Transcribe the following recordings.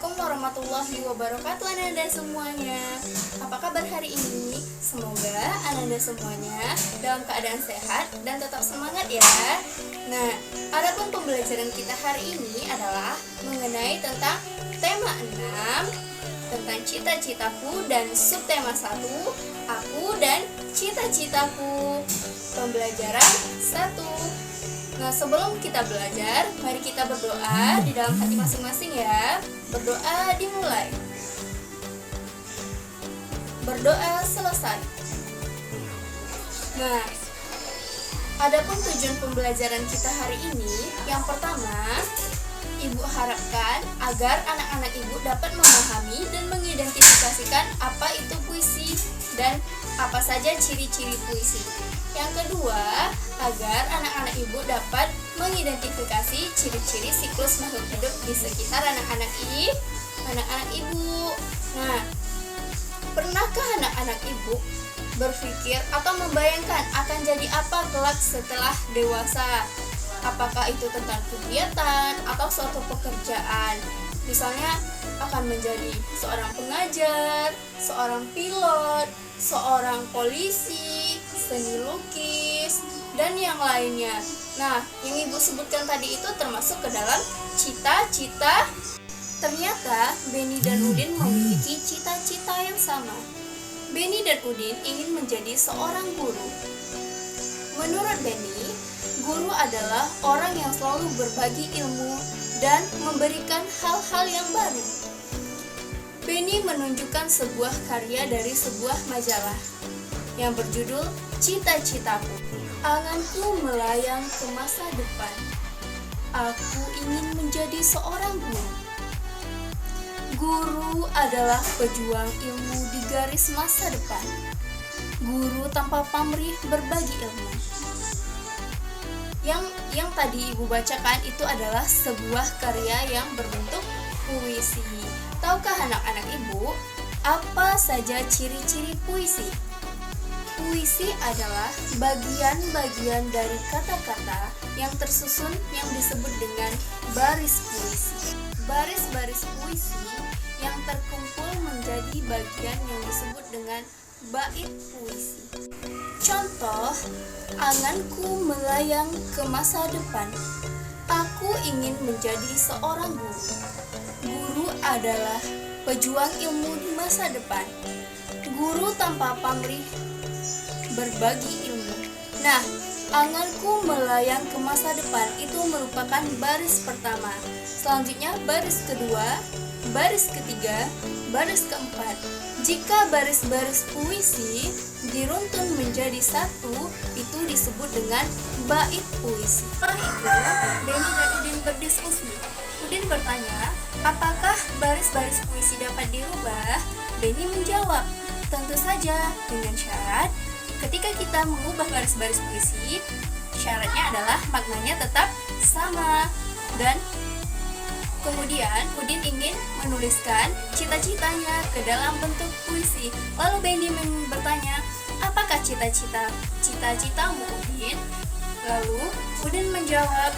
Assalamualaikum warahmatullahi wabarakatuh Ananda semuanya. Apa kabar hari ini? Semoga Ananda semuanya dalam keadaan sehat dan tetap semangat ya. Nah, adapun pembelajaran kita hari ini adalah mengenai tentang tema 6 tentang cita-citaku dan subtema 1 aku dan cita-citaku. Pembelajaran 1. Nah, sebelum kita belajar, mari kita berdoa di dalam hati masing-masing ya. Berdoa dimulai. Berdoa selesai. Nah, adapun tujuan pembelajaran kita hari ini, yang pertama, Ibu harapkan agar anak-anak Ibu dapat memahami dan mengidentifikasikan apa itu puisi dan apa saja ciri-ciri puisi. Yang kedua, agar anak-anak Ibu dapat mengidentifikasi ciri-ciri siklus makhluk hidup di sekitar anak-anak Ibu. Nah, pernahkah anak-anak Ibu berpikir atau membayangkan akan jadi apa kelak setelah dewasa? Apakah itu tentang kegiatan atau suatu pekerjaan? Misalnya akan menjadi seorang pengajar, seorang pilot, seorang polisi, seni lukis, dan yang lainnya. Nah, yang Ibu sebutkan tadi itu termasuk ke dalam cita-cita. Ternyata Beni dan Udin memiliki cita-cita yang sama. Beni dan Udin ingin menjadi seorang guru. Menurut Beni, guru adalah orang yang selalu berbagi ilmu dan memberikan hal-hal yang baru. Beni menunjukkan sebuah karya dari sebuah majalah yang berjudul Cita-Citaku. Anganku melayang ke masa depan. Aku ingin menjadi seorang guru. Guru adalah pejuang ilmu di garis masa depan. Guru tanpa pamrih berbagi ilmu. Yang tadi Ibu bacakan itu adalah sebuah karya yang berbentuk puisi. Tahukah anak-anak Ibu apa saja ciri-ciri puisi? Puisi adalah bagian-bagian dari kata-kata yang tersusun yang disebut dengan baris puisi. Baris-baris puisi yang terkumpul menjadi bagian yang disebut dengan bait puisi. Contoh, anganku melayang ke masa depan. Aku ingin menjadi seorang guru. Guru adalah pejuang ilmu di masa depan. Guru tanpa pamrih berbagi ilmu. Nah, anganku melayang ke masa depan itu merupakan baris pertama. Selanjutnya baris kedua, baris ketiga, baris keempat. Jika baris-baris puisi diruntun menjadi satu, itu disebut dengan bait puisi. Setelah itu, Beni dan Udin berdiskusi. Udin bertanya, apakah baris-baris puisi dapat dirubah? Beni menjawab, tentu saja dengan syarat ketika kita mengubah baris-baris puisi, syaratnya adalah maknanya tetap sama. Dan kemudian Udin ingin menuliskan cita-citanya ke dalam bentuk puisi. Lalu Beni bertanya, apakah cita-citamu Udin? Lalu Udin menjawab,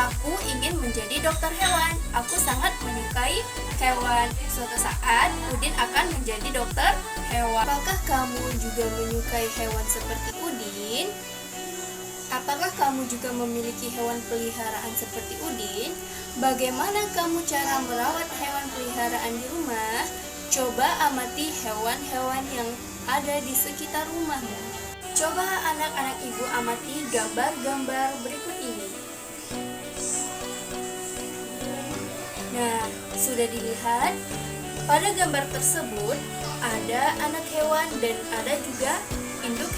aku ingin menjadi dokter hewan. Aku sangat menyukai hewan. Suatu saat Udin akan menjadi dokter hewan. Apakah kamu juga menyukai hewan seperti Udin? Apakah kamu juga memiliki hewan peliharaan seperti Udin? Bagaimana kamu cara merawat hewan peliharaan di rumah? Coba amati hewan-hewan yang ada di sekitar rumahmu. Coba anak-anak Ibu amati gambar-gambar berikut ini. Nah, sudah dilihat? Pada gambar tersebut ada anak hewan dan ada juga induk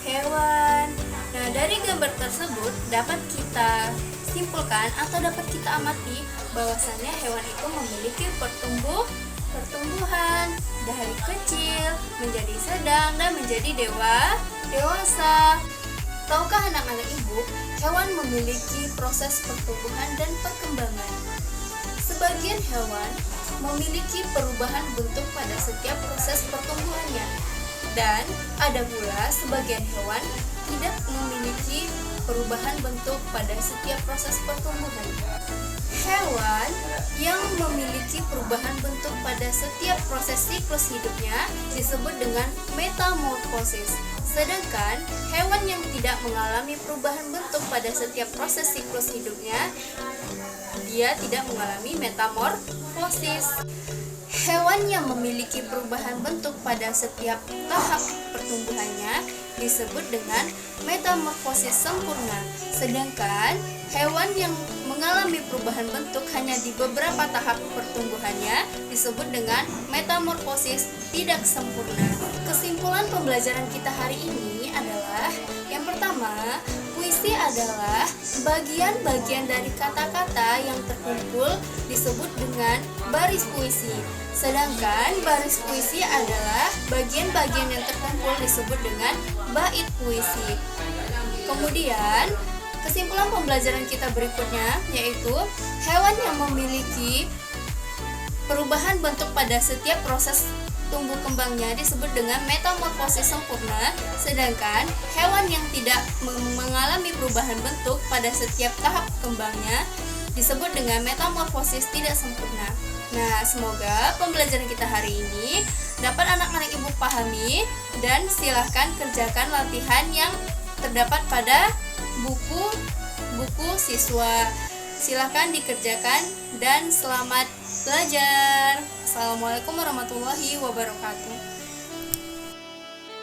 hewan. Nah, dari gambar tersebut dapat kita simpulkan atau dapat kita amati bahwasannya hewan itu memiliki pertumbuhan dari kecil menjadi sedang dan menjadi dewasa. Tahukah anak-anak Ibu, hewan memiliki proses pertumbuhan dan perkembangan. Sebagian hewan memiliki perubahan bentuk pada setiap proses pertumbuhannya. Dan ada pula sebagian hewan tidak memiliki perubahan bentuk pada setiap proses pertumbuhan. Hewan yang memiliki perubahan bentuk pada setiap proses siklus hidupnya disebut dengan metamorfosis. Sedangkan hewan yang tidak mengalami perubahan bentuk pada setiap proses siklus hidupnya, dia tidak mengalami metamorfosis. Hewan yang memiliki perubahan bentuk pada setiap tahap pertumbuhannya disebut dengan metamorfosis sempurna. Sedangkan hewan yang mengalami perubahan bentuk hanya di beberapa tahap pertumbuhannya disebut dengan metamorfosis tidak sempurna. Kesimpulan pembelajaran kita hari ini adalah yang pertama, puisi adalah bagian-bagian dari kata-kata yang terkumpul disebut dengan baris puisi. Sedangkan baris puisi adalah bagian-bagian yang terkumpul disebut dengan bait puisi. Kemudian, kesimpulan pembelajaran kita berikutnya yaitu hewan yang memiliki perubahan bentuk pada setiap proses tumbuh kembangnya disebut dengan metamorfosis sempurna, sedangkan hewan yang tidak mengalami perubahan bentuk pada setiap tahap kembangnya disebut dengan metamorfosis tidak sempurna. Nah, semoga pembelajaran kita hari ini dapat anak-anak ibu pahami dan silahkan kerjakan latihan yang terdapat pada buku siswa. Silahkan dikerjakan dan selamat belajar. Assalamualaikum warahmatullahi wabarakatuh.